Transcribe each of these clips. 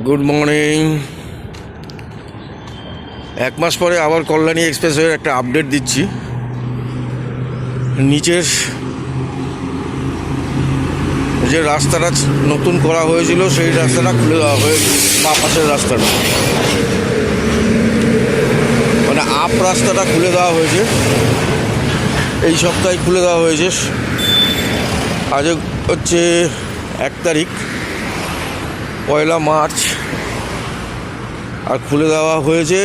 Good morning. এক মাস পরে আবার কল্যাণী এক্সপ্রেসওয়ের একটা আপডেট দিচ্ছি। নিচের যে রাস্তাটা নতুন করা হয়েছিল সেই রাস্তাটা খুলে দেওয়া হয়েছে, বা পাশের রাস্তাটা মানে আপ রাস্তাটা খুলে দেওয়া হয়েছে। এই সপ্তাহে খুলে দেওয়া হয়েছে। আজ হচ্ছে 1 তারিখ, 1 মার্চ, আর খুলে দেওয়া হয়েছে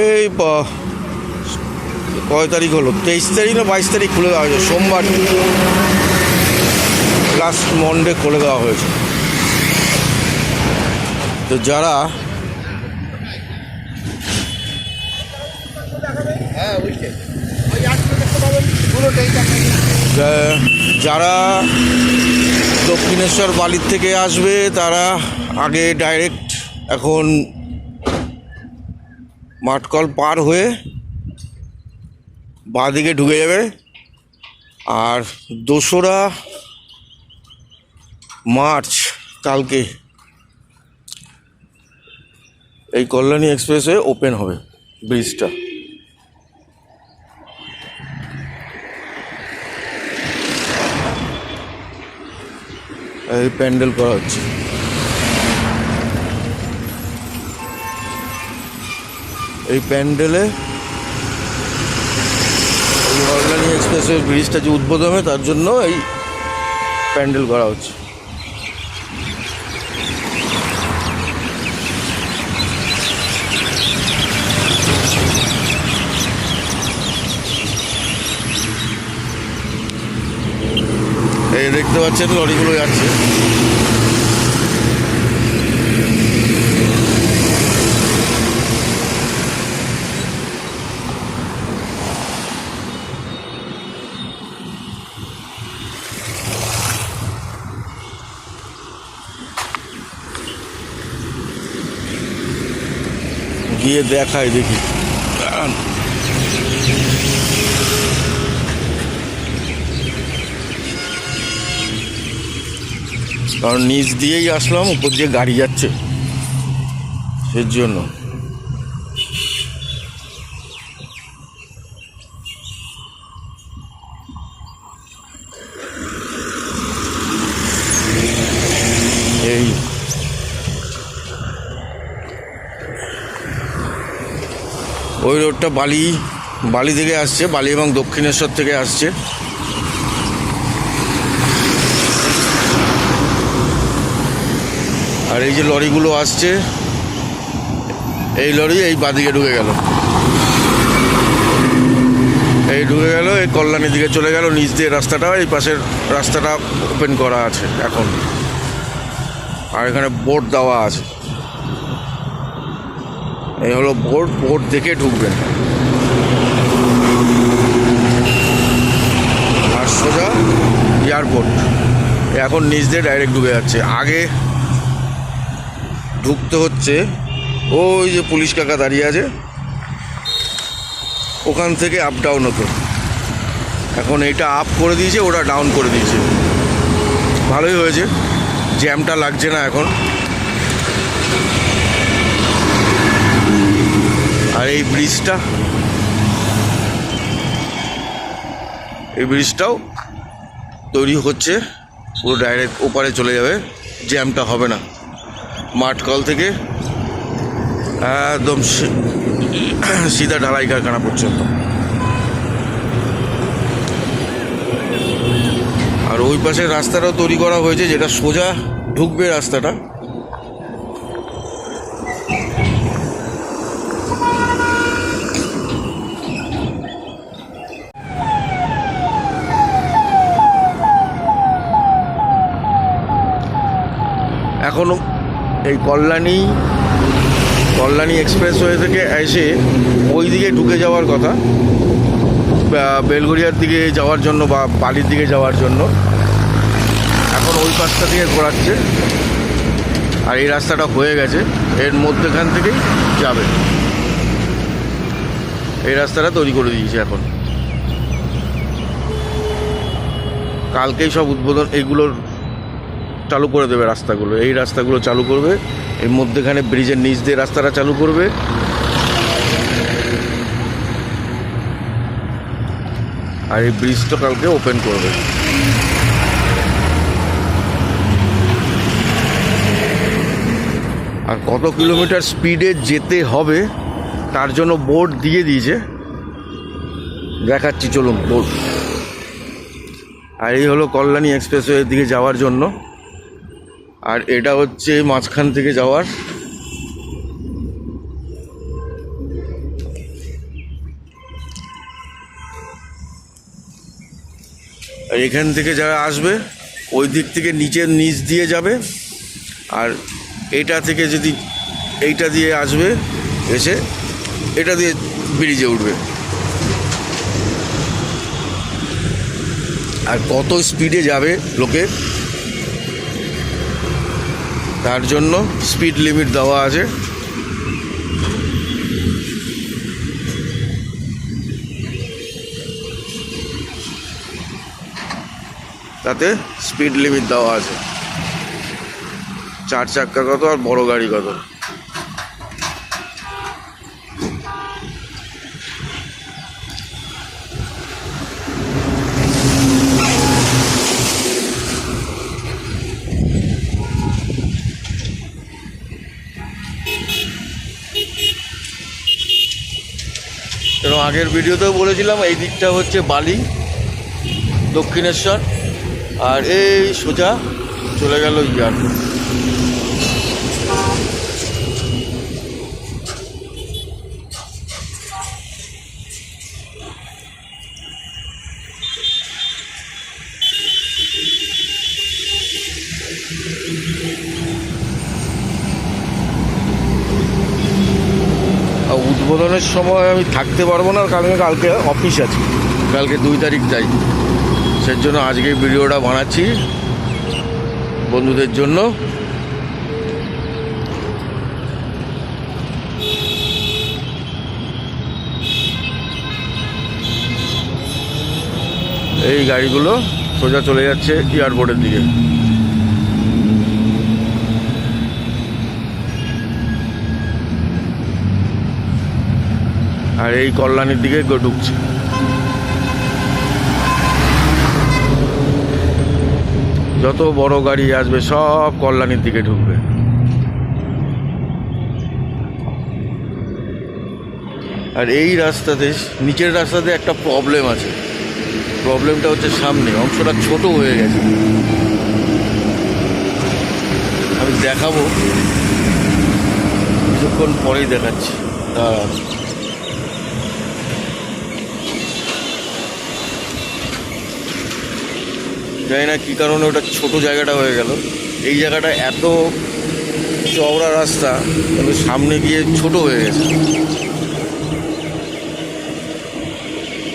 এই কয় তারিখ হলো, 23 তারিখ না 22 তারিখ খুলে দেওয়া হয়েছে। সোমবার লাস্ট মন্ডে খুলে দেওয়া হয়েছে। তো যারা দক্ষিণেশ্বর বালির থেকে আসবে তারা আগে ডাইরেক্ট এখন মাঠকল পার হয়ে বাঁ দিকে ঢুকে যাবে। আর 2রা মার্চ কালকে এই কল্যাণী এক্সপ্রেসওয়ে ওপেন হবে, ব্রিজটা। এই প্যান্ডেল করা হচ্ছে। এই প্যান্ডেলে এই কল্যাণী এক্সপ্রেসওয়ে ব্রিজটা যে উদ্বোধন হবে তার জন্য এই প্যান্ডেল করা হচ্ছে। এই দেখতে পাচ্ছেন লরিগুলো যাচ্ছে। গিয়ে দেখাই দেখি। কারণ নিচ দিয়েই আসলাম, উপর দিয়ে গাড়ি যাচ্ছে, সেই জন্য। এই ওই রোডটা বালি থেকে আসছে, বালি এবং দক্ষিণেশ্বর থেকে আসছে। আর এই যে লরিগুলো আসছে, এই লরি এই বাদিকে ঢুকে গেল, এই কল্যাণীর দিকে চলে গেল। নিচ দিয়ে রাস্তাটা, এই পাশের রাস্তাটা ওপেন করা আছে এখন। আর এখানে বোর্ড দেওয়া আছে, এই হলো বোর্ড দেখে ঢুকবেন। আর সোজা এয়ারপোর্ট, এখন নিচ দিয়ে ডাইরেক্ট ঢুকে যাচ্ছে। আগে ঢুকতে হচ্ছে, ওই যে পুলিশ কাকা দাঁড়িয়ে আছে, ওখান থেকে আপ ডাউন হতো। এখন এইটা আপ করে দিয়েছে, ওটা ডাউন করে দিয়েছে। ভালোই হয়েছে, জ্যামটা লাগছে না এখন। আর এই ব্রিজটাও তৈরি হচ্ছে, পুরো ডাইরেক্ট ওপারে চলে যাবে, জ্যামটা হবে না। মাঠকল থেকে একদম সিধা ঢালাই কারখানা পর্যন্ত। আর ওই পাশের রাস্তাটাও তৈরি করা হয়েছে, যেটা সোজা ঢুকবে রাস্তাটা। এখনও এই কল্যাণী এক্সপ্রেসওয়ে থেকে এসে ওই দিকে ঢুকে যাওয়ার কথা, বেলগড়িয়ার দিকে যাওয়ার জন্য বা বালির দিকে যাওয়ার জন্য। এখন ওই পাশটা থেকে ঘোরাচ্ছে, আর এই রাস্তাটা হয়ে গেছে, এর মধ্যেখান থেকেই যাবে। এই রাস্তাটা তৈরি করে দিয়েছে এখন। কালকেই সব উদ্বোধন, এগুলোর চালু করে দেবে রাস্তাগুলো, এই রাস্তাগুলো চালু করবে, এর মধ্যেখানে ব্রিজের নিচ দিয়ে রাস্তাটা চালু করবে। আর এই ব্রিজটা কালকে ওপেন করবে। আর কত কিলোমিটার স্পিডে যেতে হবে তার জন্য বোর্ড দিয়ে দিয়েছে, দেখাচ্ছি চলুন বোর্ড। আর এই হলো কল্যাণী এক্সপ্রেসওয়ের দিকে যাওয়ার জন্য, আর এটা হচ্ছে মাঝখান থেকে যাওয়ার। আর এখান থেকে যারা আসবে ওই দিক থেকে নিচের নিচ দিয়ে যাবে, আর এটা থেকে যদি এইটা দিয়ে আসবে এসে এটা দিয়ে ব্রিজে উঠবে। আর কত স্পিডে যাবে লোকে তার জন্য স্পিড লিমিট দেওয়া আছে। তাতে স্পিড লিমিট দেওয়া আছে, 4 চাক্কা কত আর বড় গাড়ি কত। এবং আগের ভিডিওতেও বলেছিলাম এই দিকটা হচ্ছে বালি দক্ষিণেশ্বর, আর এই সোজা চলে গেল এয়ারপোর্ট। উদ্বোধনের সময় আমি থাকতে পারবো না, কারণ কালকে অফিস আছে, কালকে 2 তারিখ যাই, সেই জন্য আজকে ভিডিওটা বানাচ্ছি বন্ধুদের জন্য। এই গাড়িগুলো সোজা চলে যাচ্ছে এয়ারপোর্টের দিকে। আর এই কল্যাণীর দিকে ঢুকছে। যত বড় গাড়ি আসবে সব কল্যাণীর দিকে ঢুকবে। আর এই রাস্তাতে, নিচের রাস্তাতে একটা প্রবলেম আছে, প্রবলেমটা হচ্ছে সামনে অংশটা ছোট হয়ে গেছে। আমি দেখাবো কিছুক্ষণ পরেই দেখাচ্ছি। জানি না কী কারণে ওটা ছোট জায়গাটা হয়ে গেল। এই জায়গাটা এত চওড়া রাস্তা, কিন্তু সামনে গিয়ে ছোট হয়ে গেছে,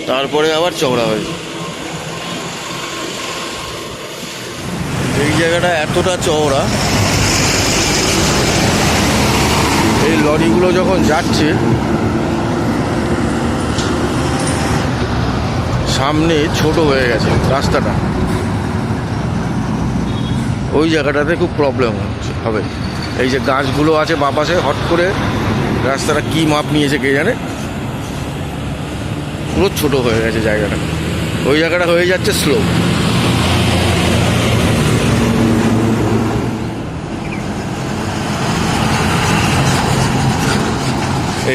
তারপরে আবার চওড়া হয়েছে। এই জায়গাটা এতটা চওড়া, এই লরিগুলো যখন যাচ্ছে সামনে ছোট হয়ে গেছে রাস্তাটা, ওই জায়গাটাতে খুব প্রবলেম হবে। এই যে গাছগুলো আছে বাপাশে, হট করে রাস্তাটা কী মাপ নিয়েছে কে জানে, পুরো ছোট হয়ে গেছে জায়গাটা। ওই জায়গাটা হয়ে যাচ্ছে স্লো।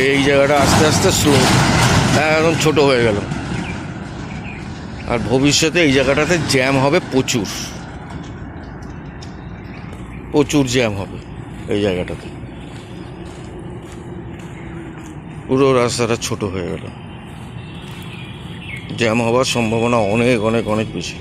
এই জায়গাটা আস্তে আস্তে স্লো, একদম ছোট হয়ে গেল। আর ভবিষ্যতে এই জায়গাটাতে জ্যাম হবে প্রচুর, প্রচুর জ্যাম হবে এই জায়গাটাতে। পুরো রাস্তাটা ছোট হয়ে গেল, জ্যাম হওয়ার সম্ভাবনা অনেক অনেক অনেক বেশি।